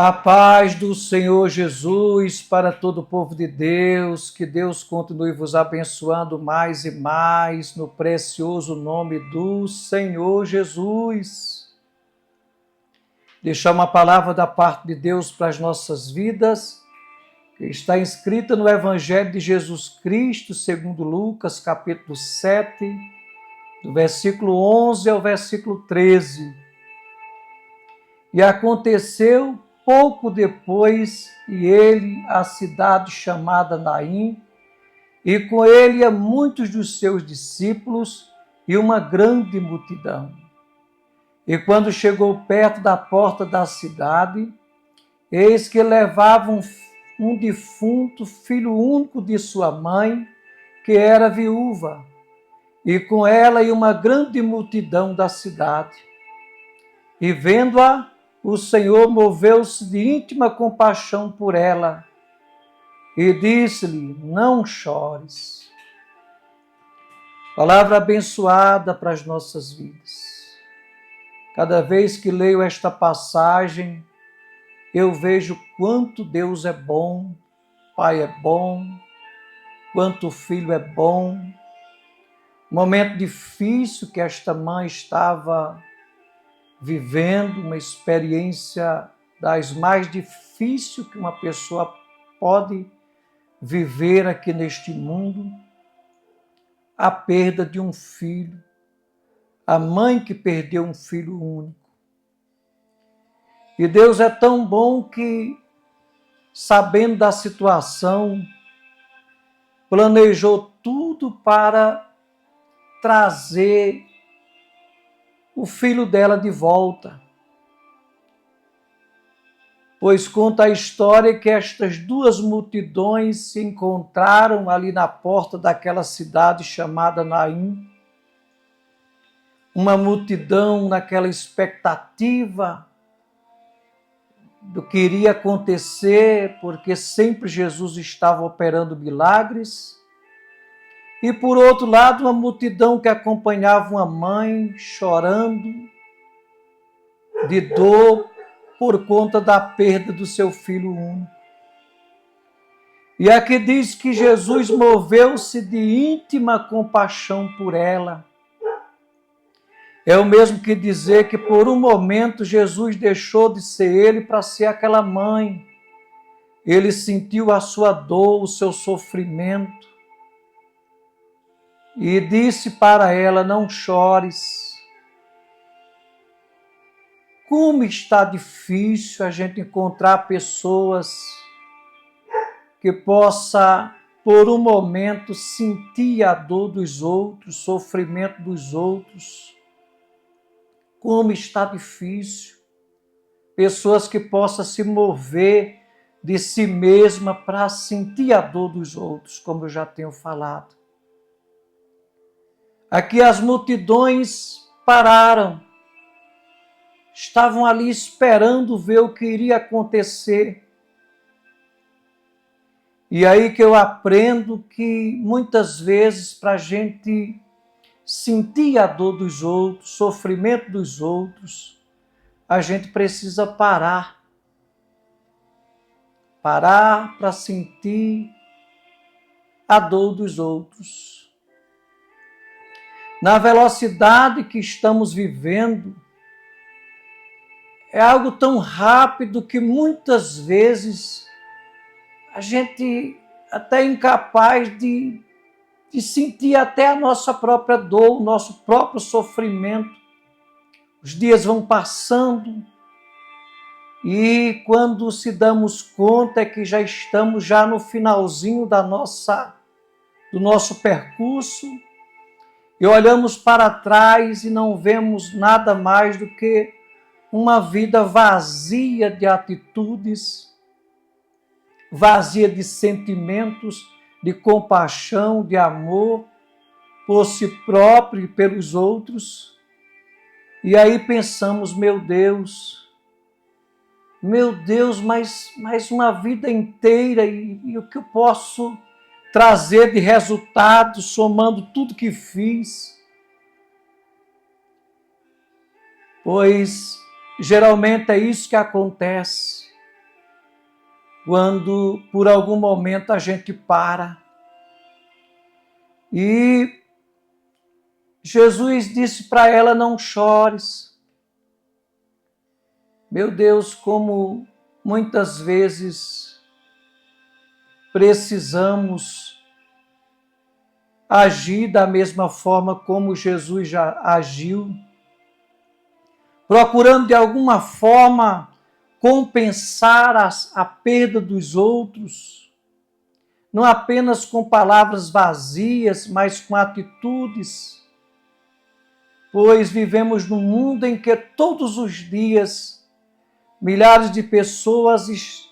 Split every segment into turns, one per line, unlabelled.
A paz do Senhor Jesus para todo o povo de Deus, que Deus continue vos abençoando mais e mais no precioso nome do Senhor Jesus. Deixar uma palavra da parte de Deus para as nossas vidas, que está inscrita no Evangelho de Jesus Cristo, segundo Lucas, capítulo 7, do versículo 11 ao versículo 13. E aconteceu pouco depois, e ele, a cidade chamada Naim, e com ele muitos dos seus discípulos e uma grande multidão. E quando chegou perto da porta da cidade, eis que levavam um defunto, filho único de sua mãe, que era viúva, e com ela uma grande multidão da cidade. E vendo-a, o Senhor moveu-se de íntima compaixão por ela e disse-lhe: não chores. Palavra abençoada para as nossas vidas. Cada vez que leio esta passagem, eu vejo quanto Deus é bom, Pai é bom, quanto o Filho é bom. Momento difícil que esta mãe estava vivendo, uma experiência das mais difíceis que uma pessoa pode viver aqui neste mundo, a perda de um filho, a mãe que perdeu um filho único. E Deus é tão bom que, sabendo da situação, planejou tudo para trazer o filho dela de volta. Pois conta a história que estas duas multidões se encontraram ali na porta daquela cidade chamada Naim. Uma multidão naquela expectativa do que iria acontecer, porque sempre Jesus estava operando milagres. E por outro lado, uma multidão que acompanhava uma mãe chorando de dor por conta da perda do seu filho único. E aqui diz que Jesus moveu-se de íntima compaixão por ela. É o mesmo que dizer que por um momento Jesus deixou de ser ele para ser aquela mãe. Ele sentiu a sua dor, o seu sofrimento. E disse para ela: não chores. Como está difícil a gente encontrar pessoas que possa, por um momento, sentir a dor dos outros, o sofrimento dos outros. Como está difícil. Pessoas que possam se mover de si mesma para sentir a dor dos outros, como eu já tenho falado. Aqui as multidões pararam, estavam ali esperando ver o que iria acontecer. E aí que eu aprendo que muitas vezes para a gente sentir a dor dos outros, sofrimento dos outros, a gente precisa parar. Parar para sentir a dor dos outros. Na velocidade que estamos vivendo, é algo tão rápido que muitas vezes a gente até é incapaz de sentir até a nossa própria dor, o nosso próprio sofrimento. Os dias vão passando e quando se damos conta é que já estamos já no finalzinho do nosso percurso. E olhamos para trás e não vemos nada mais do que uma vida vazia de atitudes, vazia de sentimentos, de compaixão, de amor por si próprio e pelos outros. E aí pensamos, meu Deus, mais uma vida inteira e o que eu posso trazer de resultado, somando tudo que fiz. Pois geralmente é isso que acontece. quando por algum momento a gente para. E Jesus disse para ela: não chores. Meu Deus, como muitas vezes precisamos agir da mesma forma como Jesus já agiu, procurando de alguma forma compensar a perda dos outros, não apenas com palavras vazias, mas com atitudes, pois vivemos num mundo em que todos os dias milhares de pessoas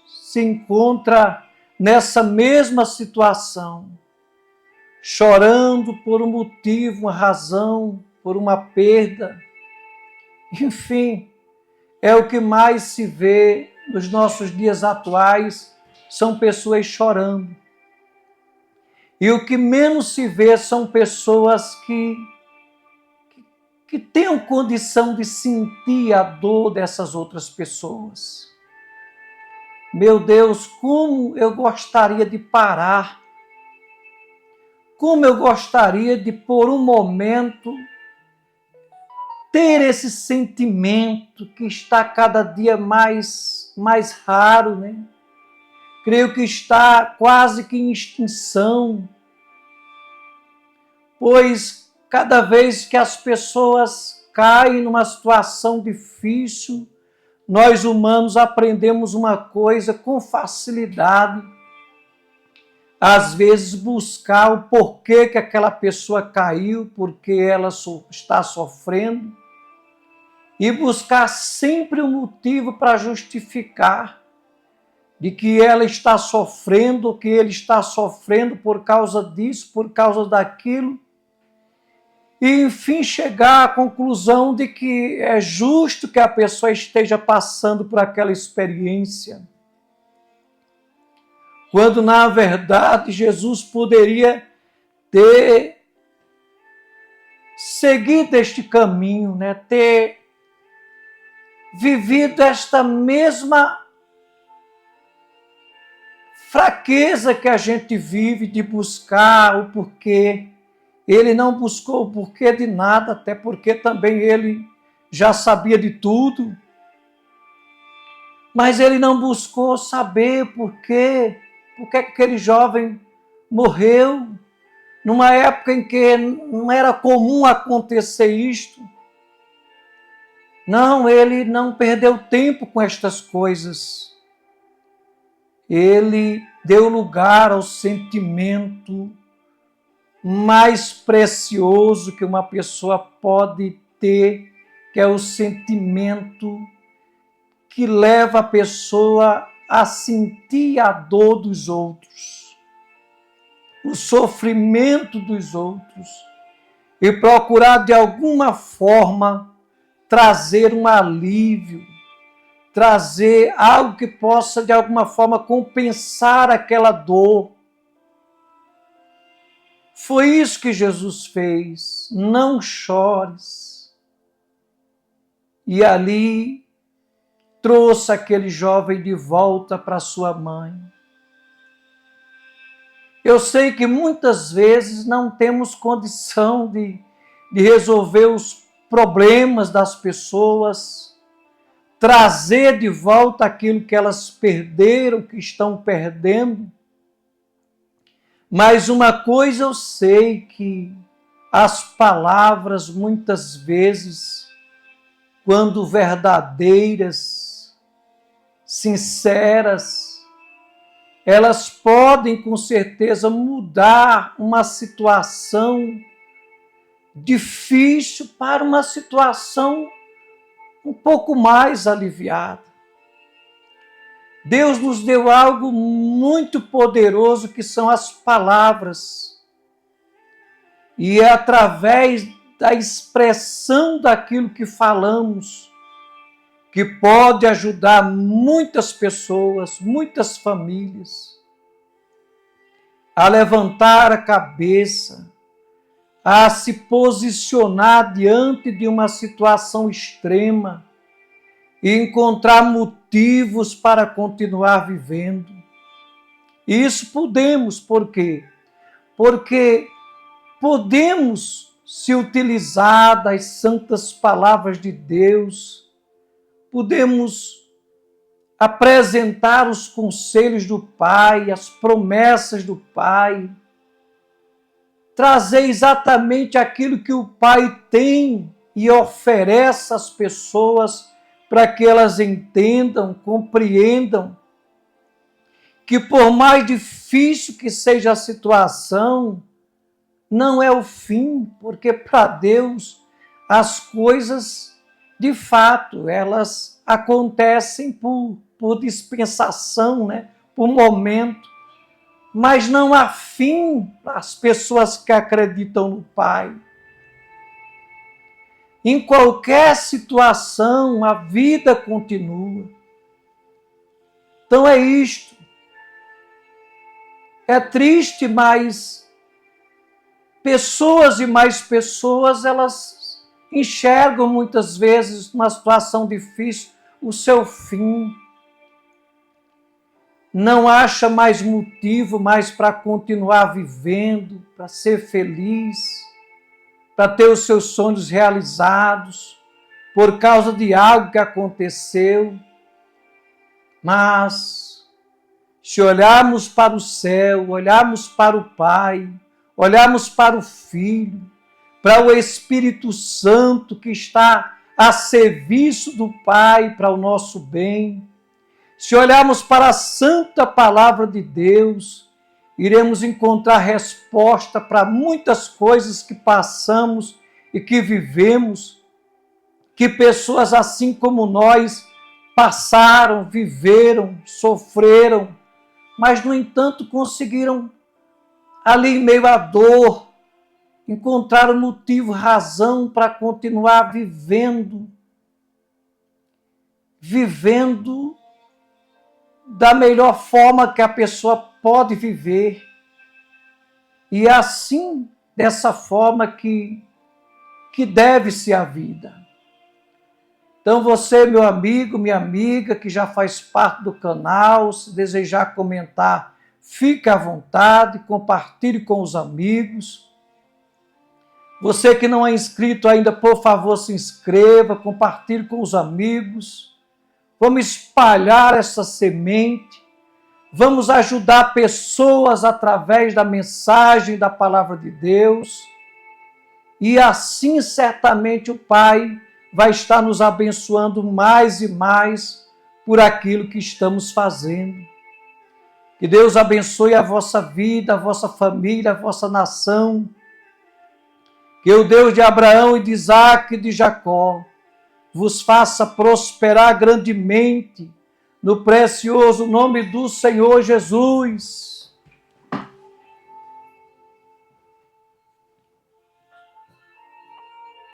se encontram nessa mesma situação, chorando por um motivo, uma razão, por uma perda. Enfim, é o que mais se vê nos nossos dias atuais, são pessoas chorando. E o que menos se vê são pessoas que tenham condição de sentir a dor dessas outras pessoas. Meu Deus, como eu gostaria de parar, como eu gostaria de, por um momento, ter esse sentimento que está cada dia mais raro, né? Creio que está quase que em extinção, pois cada vez que as pessoas caem numa situação difícil, nós humanos aprendemos uma coisa com facilidade, às vezes buscar o porquê que aquela pessoa caiu, porque ela está sofrendo, e buscar sempre um motivo para justificar de que ela está sofrendo, que ele está sofrendo por causa disso, por causa daquilo, e enfim chegar à conclusão de que é justo que a pessoa esteja passando por aquela experiência, quando na verdade Jesus poderia ter seguido este caminho, né? Ter vivido esta mesma fraqueza que a gente vive de buscar o porquê. Ele não buscou o porquê de nada, até porque também ele já sabia de tudo. Mas ele não buscou saber por que aquele jovem morreu, numa época em que não era comum acontecer isto. Não, ele não perdeu tempo com estas coisas. Ele deu lugar ao sentimento mais precioso que uma pessoa pode ter, que é o sentimento que leva a pessoa a sentir a dor dos outros, o sofrimento dos outros, e procurar de alguma forma trazer um alívio, trazer algo que possa de alguma forma compensar aquela dor. Foi isso que Jesus fez. Não chores. E ali trouxe aquele jovem de volta para sua mãe. Eu sei que muitas vezes não temos condição de resolver os problemas das pessoas, trazer de volta aquilo que elas perderam, que estão perdendo. Mas uma coisa eu sei, que as palavras muitas vezes, quando verdadeiras, sinceras, elas podem com certeza mudar uma situação difícil para uma situação um pouco mais aliviada. Deus nos deu algo muito poderoso, que são as palavras. E é através da expressão daquilo que falamos que pode ajudar muitas pessoas, muitas famílias a levantar a cabeça, a se posicionar diante de uma situação extrema e encontrar motivos para continuar vivendo. E isso podemos, por quê? Porque podemos se utilizar das santas palavras de Deus, podemos apresentar os conselhos do Pai, as promessas do Pai, trazer exatamente aquilo que o Pai tem e oferece às pessoas para que elas entendam, compreendam que por mais difícil que seja a situação, não é o fim, porque para Deus as coisas, de fato, elas acontecem por dispensação, né? Por momento, mas não há fim para as pessoas que acreditam no Pai. Em qualquer situação, a vida continua. Então é isto. É triste, mas pessoas e mais pessoas, elas enxergam muitas vezes, numa situação difícil, o seu fim. Não acha mais motivo mais para continuar vivendo, para ser feliz, para ter os seus sonhos realizados, por causa de algo que aconteceu. Mas, se olharmos para o céu, olharmos para o Pai, olharmos para o Filho, para o Espírito Santo que está a serviço do Pai para o nosso bem, se olharmos para a santa palavra de Deus, iremos encontrar resposta para muitas coisas que passamos e que vivemos, que pessoas assim como nós passaram, viveram, sofreram, mas, no entanto, conseguiram, ali em meio à dor, encontrar um motivo, razão para continuar vivendo da melhor forma que a pessoa pode viver. E é assim, dessa forma que deve ser a vida. Então você, meu amigo, minha amiga, que já faz parte do canal, se desejar comentar, fique à vontade, compartilhe com os amigos. Você que não é inscrito ainda, por favor, se inscreva, compartilhe com os amigos. Vamos espalhar essa semente, vamos ajudar pessoas através da mensagem da palavra de Deus. E assim, certamente, o Pai vai estar nos abençoando mais e mais por aquilo que estamos fazendo. Que Deus abençoe a vossa vida, a vossa família, a vossa nação. Que o Deus de Abraão e de Isaque e de Jacó vos faça prosperar grandemente no precioso nome do Senhor Jesus.